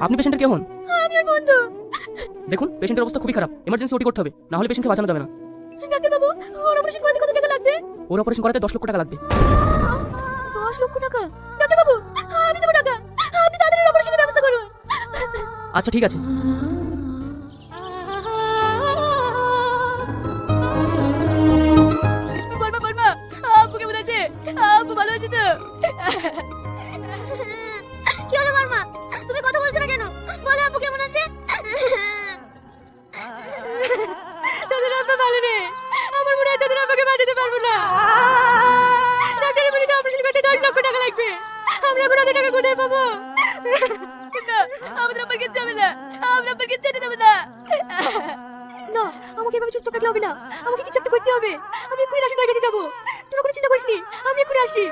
আপনি পেশেন্টের কে হন? আমি ওর বন্ধু। দেখুন পেশেন্টের অবস্থা খুবই খারাপ, এমার্জেন্সি ওটি করতে হবে, না হলে পেশেন্টকে বাঁচানো যাবে না। ডাক্তার বাবু, ওর অপারেশন করতে কত টাকা লাগবে? ওর অপারেশন করাতে 10 লক্ষ টাকা লাগবে। 10 লক্ষ টাকা? ডাক্তার বাবু, আমি দেবো টাকা, আপনি তাড়াতাড়ি অপারেশনের ব্যবস্থা করুন। আচ্ছা ঠিক আছে। বলবা বলবা, আপু কেমন আছে? আপু ভালো আছে তো? কি হলো মারমা, তুমি কথা বলছো না কেন? বলো আপু কেমন আছে? তোদের আব্বা ভালো নেই, আমার মনে হয় তোদের আব্বাকে বাঁচাতে পারবো না। ডাক্তার বলেছে অপারেশন করতে 10 লক্ষ টাকা লাগবে, আমরা এখন ওদের টাকা কোথায় পাবো? না, আমাদের আব্বার কিচ্ছু হবে না, আমরা আব্বার কিচ্ছু হতে দেবো না। না, আমাকে এভাবে চুপচাপ থাকলে হবে না, আমাকে কিছু একটা করতে হবে। আমি এক্ষুনি রাশিদার কাছে যাবো, তোরা কোনো চিন্তা করিস নি, আমি এক্ষুনি আসি।